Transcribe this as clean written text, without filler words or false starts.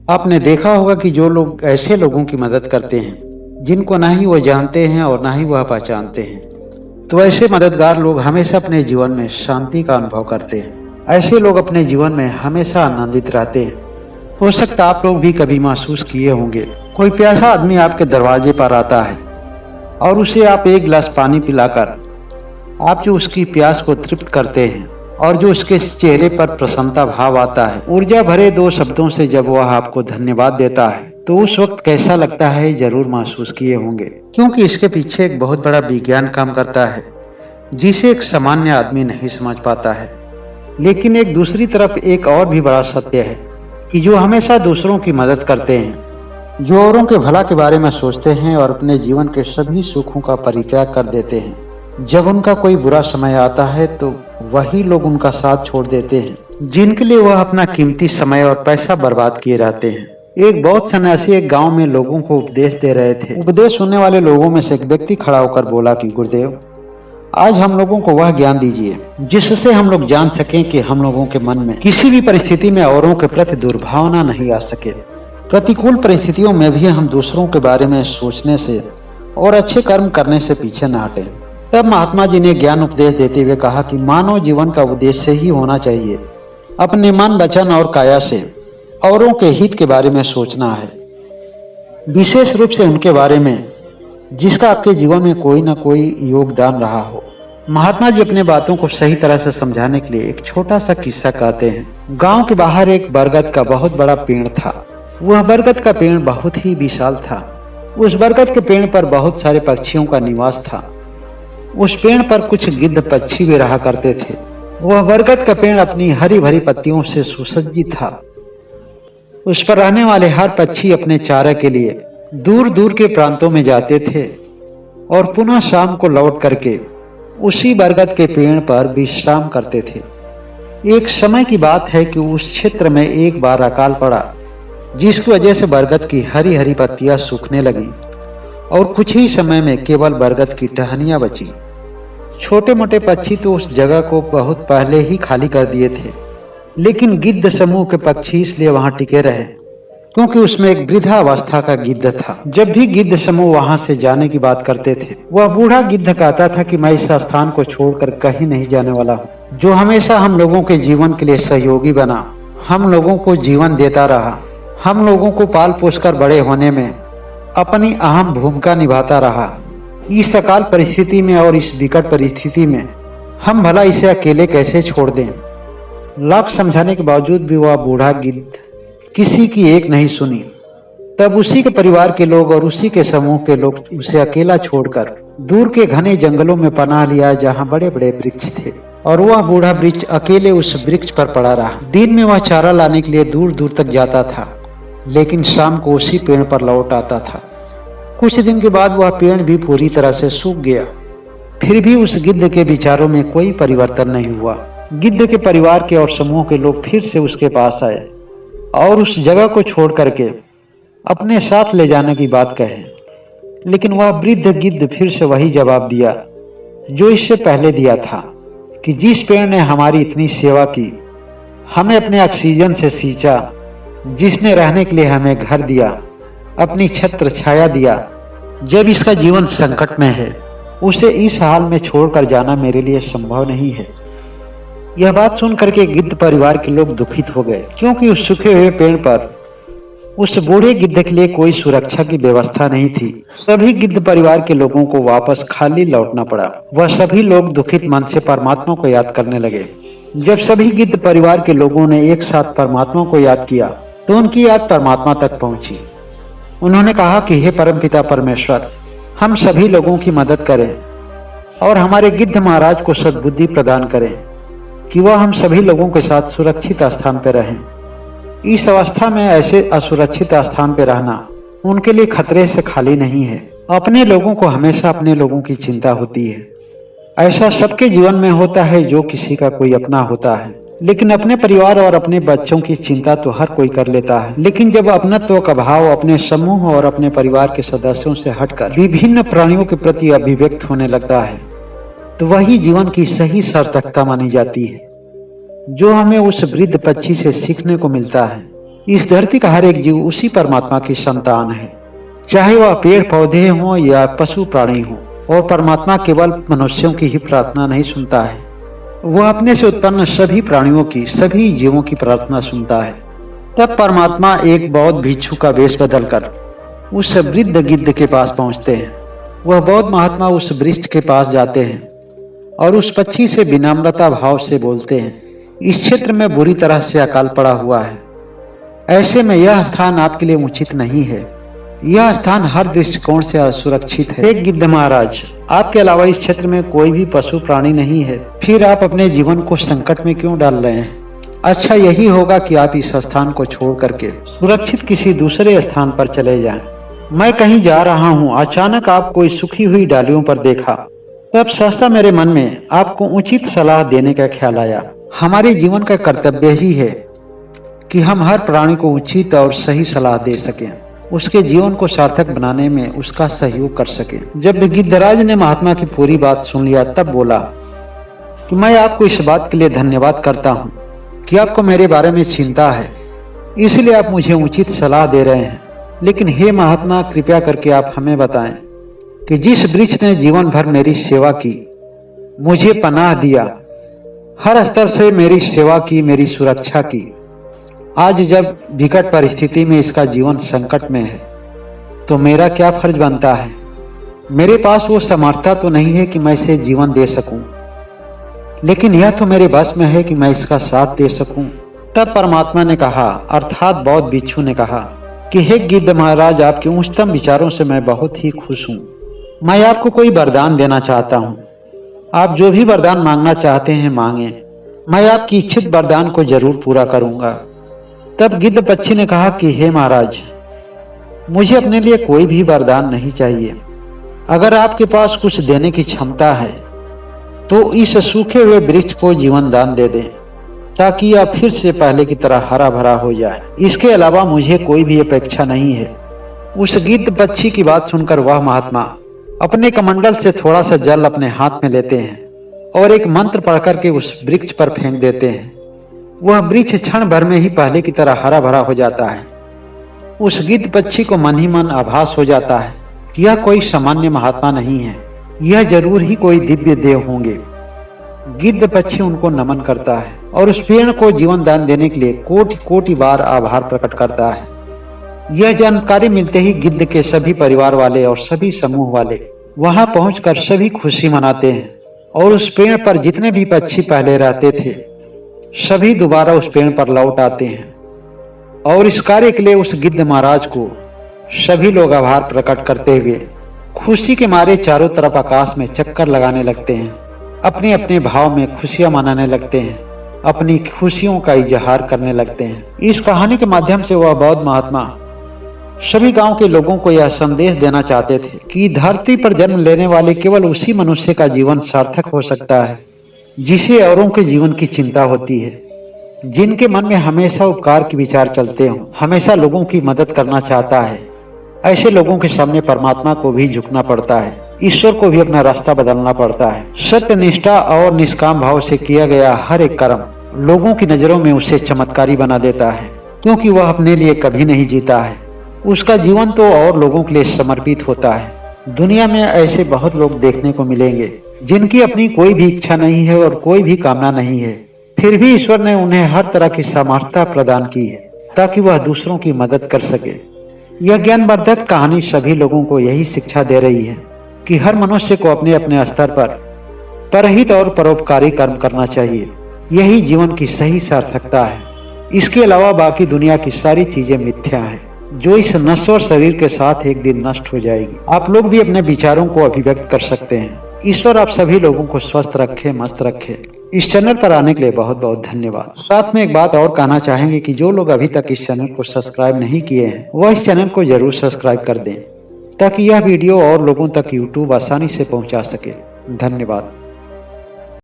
आपने देखा होगा कि जो लोग ऐसे लोगों की मदद करते हैं जिनको ना ही वो जानते हैं और ना ही वह पहचानते हैं, तो ऐसे मददगार लोग हमेशा अपने जीवन में शांति का अनुभव करते हैं। ऐसे लोग अपने जीवन में हमेशा आनंदित रहते हैं। हो सकता है आप लोग भी कभी महसूस किए होंगे, कोई प्यासा आदमी आपके दरवाजे पर आता है और उसे आप एक गिलास पानी पिलाकर आप जो उसकी प्यास को तृप्त करते हैं और जो उसके चेहरे पर प्रसन्नता भाव आता है, ऊर्जा भरे दो शब्दों से जब वह आपको धन्यवाद देता है, तो उस वक्त कैसा लगता है जरूर महसूस किए होंगे, क्योंकि इसके पीछे एक बहुत बड़ा विज्ञान काम करता है जिसे एक सामान्य आदमी नहीं समझ पाता है। लेकिन एक दूसरी तरफ एक और भी बड़ा सत्य है कि जो हमेशा दूसरों की मदद करते हैं, जो औरों के भला के बारे में सोचते हैं और अपने जीवन के सभी सुखों का परित्याग कर देते हैं, जब उनका कोई बुरा समय आता है तो वही लोग उनका साथ छोड़ देते हैं जिनके लिए वह अपना कीमती समय और पैसा बर्बाद किए रहते हैं। एक बौद्ध सन्यासी एक गांव में लोगों को उपदेश दे रहे थे। उपदेश सुनने वाले लोगों में से एक व्यक्ति खड़ा होकर बोला कि गुरुदेव, आज हम लोगों को वह ज्ञान दीजिए जिससे हम लोग जान सकें कि हम लोगों के मन में किसी भी परिस्थिति में औरों के प्रति दुर्भावना नहीं आ सके। प्रतिकूल परिस्थितियों में भी हम दूसरों के बारे में सोचने से और अच्छे कर्म करने से पीछे न हटें। तब महात्मा जी ने ज्ञान उपदेश देते हुए कहा कि मानव जीवन का उद्देश्य ही होना चाहिए अपने मन, वचन और काया से औरों के हित के बारे में सोचना है, विशेष रूप से उनके बारे में जिसका आपके जीवन में कोई ना कोई योगदान रहा हो। महात्मा जी अपने बातों को सही तरह से समझाने के लिए एक छोटा सा किस्सा कहते हैं। गांव के बाहर एक बरगद का बहुत बड़ा पेड़ था। वह बरगद का पेड़ बहुत ही विशाल था। उस बरगद के पेड़ पर बहुत सारे पक्षियों का निवास था। उस पेड़ पर कुछ गिद्ध पक्षी भी रहा करते थे। वह बरगद का पेड़ अपनी हरी भरी पत्तियों से सुसज्जित था। उस पर रहने वाले हर पक्षी अपने चारे के लिए दूर दूर के प्रांतों में जाते थे और पुनः शाम को लौट करके उसी बरगद के पेड़ पर विश्राम करते थे। एक समय की बात है कि उस क्षेत्र में एक बार अकाल पड़ा, जिसकी वजह से बरगद की हरी हरी पत्तियां सूखने लगी और कुछ ही समय में केवल बरगद की टहनियां बची। छोटे मोटे पक्षी तो उस जगह को बहुत पहले ही खाली कर दिए थे, लेकिन गिद्ध समूह के पक्षी इसलिए वहां टिके रहे क्योंकि उसमें एक वृद्धावस्था का गिद्ध था। जब भी गिद्ध समूह वहां से जाने की बात करते थे, वह बूढ़ा गिद्ध कहता था कि मैं इस स्थान को छोड़कर कहीं नहीं जाने वाला हूँ। जो हमेशा हम लोगों के जीवन के लिए सहयोगी बना, हम लोगों को जीवन देता रहा, हम लोगों को पाल पोस कर बड़े होने में अपनी अहम भूमिका निभाता रहा। इस अकाल परिस्थिति में और इस विकट परिस्थिति में हम भला इसे अकेले कैसे छोड़ दें। लाख समझाने के बावजूद भी वह बूढ़ा गिद्ध किसी की एक नहीं सुनी। तब उसी के परिवार के लोग और उसी के समूह के लोग उसे अकेला छोड़कर दूर के घने जंगलों में पनाह लिया, जहाँ बड़े बड़े वृक्ष थे, और वह बूढ़ा वृक्ष अकेले उस वृक्ष पर पड़ा रहा। दिन में वह चारा लाने के लिए दूर दूर तक जाता था, लेकिन शाम को उसी पेड़ पर लौट आता था। कुछ दिन के बाद वह पेड़ भी पूरी तरह से सूख गया। फिर भी उस गिद्ध के विचारों में कोई परिवर्तन नहीं हुआ। गिद्ध के परिवार के और समूह के लोग फिर से उसके पास आए और उस जगह को छोड़ करके अपने साथ ले जाने की बात कहे, लेकिन वह वृद्ध गिद्ध फिर से वही जवाब दिया जो इससे पहले दिया था कि जिस पेड़ ने हमारी इतनी सेवा की, हमें अपने ऑक्सीजन से सींचा, जिसने रहने के लिए हमें घर दिया, अपनी छत्र छाया दिया, जब इसका जीवन संकट में है, उसे इस हाल में छोड़कर जाना मेरे लिए संभव नहीं है। यह बात सुन करके गिद्ध परिवार के लोग दुखित हो गए, क्योंकि उस सूखे हुए पेड़ पर उस बूढ़े गिद्ध के लिए कोई सुरक्षा की व्यवस्था नहीं थी। सभी गिद्ध परिवार के लोगों को वापस खाली लौटना पड़ा। वह सभी लोग दुखित मन से परमात्मा को याद करने लगे। जब सभी गिद्ध परिवार के लोगों ने एक साथ परमात्मा को याद किया, तो उनकी याद परमात्मा तक पहुंची। उन्होंने कहा कि हे परमपिता परमेश्वर, हम सभी लोगों की मदद करें और हमारे गिद्ध महाराज को सद्बुद्धि प्रदान करें कि वह हम सभी लोगों के साथ सुरक्षित स्थान पर रहें। इस अवस्था में ऐसे असुरक्षित स्थान पर रहना उनके लिए खतरे से खाली नहीं है। अपने लोगों को हमेशा अपने लोगों की चिंता होती है। ऐसा सबके जीवन में होता है, जो किसी का कोई अपना होता है, लेकिन अपने परिवार और अपने बच्चों की चिंता तो हर कोई कर लेता है। लेकिन जब अपनत्व का भाव अपने समूह और अपने परिवार के सदस्यों से हटकर विभिन्न प्राणियों के प्रति अभिव्यक्त होने लगता है, तो वही जीवन की सही सार्थकता मानी जाती है, जो हमें उस वृद्ध पक्षी से सीखने को मिलता है। इस धरती का हर एक जीव उसी परमात्मा की संतान है, चाहे वह पेड़ पौधे हों या पशु प्राणी हों। और परमात्मा केवल मनुष्यों की ही प्रार्थना नहीं सुनता है, वह अपने से उत्पन्न सभी प्राणियों की, सभी जीवों की प्रार्थना सुनता है। तब परमात्मा एक बौद्ध भिक्षु का वेश बदलकर उस वृद्ध गिद्ध के पास पहुंचते हैं। वह बौद्ध महात्मा उस वृक्ष के पास जाते हैं और उस पक्षी से विनम्रता भाव से बोलते हैं, इस क्षेत्र में बुरी तरह से अकाल पड़ा हुआ है, ऐसे में यह स्थान आपके लिए उचित नहीं है। यह स्थान हर दृष्टिकोण से असुरक्षित है। एक गिद्ध महाराज, आपके अलावा इस क्षेत्र में कोई भी पशु प्राणी नहीं है, फिर आप अपने जीवन को संकट में क्यों डाल रहे हैं? अच्छा यही होगा कि आप इस स्थान को छोड़ करके सुरक्षित किसी दूसरे स्थान पर चले जाएं। मैं कहीं जा रहा हूँ, अचानक आप कोई सूखी हुई डालियों पर देखा, तब सहसा मेरे मन में आपको उचित सलाह देने का ख्याल आया। हमारे जीवन का कर्तव्य ही है कि हम हर प्राणी को उचित और सही सलाह दे सकें, उसके जीवन को सार्थक बनाने में उसका सहयोग कर सकें। जब गिद्धराज ने महात्मा की पूरी बात सुन लिया, तब बोला कि मैं आपको इस बात के लिए धन्यवाद करता हूँ कि आपको मेरे बारे में चिंता है, इसलिए आप मुझे उचित सलाह दे रहे हैं। लेकिन हे महात्मा, कृपया करके आप हमें बताएं कि जिस वृक्ष ने जीवन भर मेरी सेवा की, मुझे पनाह दिया, हर स्तर से मेरी सेवा की, मेरी सुरक्षा की, आज जब विकट परिस्थिति में इसका जीवन संकट में है, तो मेरा क्या फर्ज बनता है? मेरे पास वो समर्थता तो नहीं है कि मैं इसे जीवन दे सकूं, लेकिन यह तो मेरे बस में है कि मैं इसका साथ दे सकूं। तब परमात्मा ने कहा, अर्थात बौद्ध भिक्षु ने कहा कि हे गिद्ध महाराज, आपके उच्चतम विचारों से मैं बहुत ही खुश हूँ। मैं आपको कोई वरदान देना चाहता हूँ। आप जो भी वरदान मांगना चाहते हैं मांगे, मैं आपकी इच्छित वरदान को जरूर पूरा करूँगा। तब गिद्ध पक्षी ने कहा कि हे महाराज, मुझे अपने लिए कोई भी वरदान नहीं चाहिए। अगर आपके पास कुछ देने की क्षमता है तो इस सूखे हुए वृक्ष को जीवन दान दे दें, ताकि यह फिर से पहले की तरह हरा भरा हो जाए। इसके अलावा मुझे कोई भी अपेक्षा नहीं है। उस गिद्ध पक्षी की बात सुनकर वह महात्मा अपने कमंडल से थोड़ा सा जल अपने हाथ में लेते हैं और एक मंत्र पढ़कर के उस वृक्ष पर फेंक देते हैं। वह वृक्ष क्षण भर में ही पहले की तरह हरा भरा हो जाता है। उस गिद्ध पक्षी को मन ही मन आभास हो जाता है कि यह कोई सामान्य महात्मा नहीं है, यह जरूर ही कोई दिव्य देव होंगे। गिद्ध पक्षी उनको नमन करता है और उस पेड़ को जीवन दान देने के लिए कोटि कोटि बार आभार प्रकट करता है। यह जानकारी मिलते ही गिद्ध के सभी परिवार वाले और सभी समूह वाले वहां पहुंचकर सभी खुशी मनाते हैं और उस पेड़ पर जितने भी पक्षी पहले रहते थे सभी दोबारा उस पेड़ पर लौट आते हैं। और इस कार्य के लिए उस गिद्ध महाराज को सभी लोग आभार प्रकट करते हुए खुशी के मारे चारों तरफ आकाश में चक्कर लगाने लगते हैं, अपने अपने भाव में खुशियां मनाने लगते हैं, अपनी खुशियों का इजहार करने लगते हैं। इस कहानी के माध्यम से वह बौद्ध महात्मा सभी गांव के लोगों को यह संदेश देना चाहते थे कि धरती पर जन्म लेने वाले केवल उसी मनुष्य का जीवन सार्थक हो सकता है जिसे औरों के जीवन की चिंता होती है, जिनके मन में हमेशा उपकार के विचार चलते हों, हमेशा लोगों की मदद करना चाहता है। ऐसे लोगों के सामने परमात्मा को भी झुकना पड़ता है, ईश्वर को भी अपना रास्ता बदलना पड़ता है। सत्य, निष्ठा और निष्काम भाव से किया गया हर एक कर्म लोगों की नजरों में उसे चमत्कारी बना देता है, क्योंकि वह अपने लिए कभी नहीं जीता है। उसका जीवन तो और लोगों के लिए समर्पित होता है। दुनिया में ऐसे बहुत लोग देखने को मिलेंगे जिनकी अपनी कोई भी इच्छा नहीं है और कोई भी कामना नहीं है, फिर भी ईश्वर ने उन्हें हर तरह की सामर्थ्य प्रदान की है ताकि वह दूसरों की मदद कर सके। यह ज्ञानवर्धक कहानी सभी लोगों को यही शिक्षा दे रही है कि हर मनुष्य को अपने अपने स्तर पर परहित और परोपकारी कर्म करना चाहिए। यही जीवन की सही सार्थकता है। इसके अलावा बाकी दुनिया की सारी चीजें मिथ्या है जो इस नश्वर शरीर के साथ एक दिन नष्ट हो जाएगी। आप लोग भी अपने विचारों को अभिव्यक्त कर सकते हैं। ईश्वर आप सभी लोगों को स्वस्थ रखे, मस्त रखे। इस चैनल पर आने के लिए बहुत बहुत धन्यवाद। साथ में एक बात और कहना चाहेंगे कि जो लोग अभी तक इस चैनल को सब्सक्राइब नहीं किए हैं वह इस चैनल को जरूर सब्सक्राइब कर दें ताकि यह वीडियो और लोगों तक यूट्यूब आसानी से पहुंचा सके। धन्यवाद।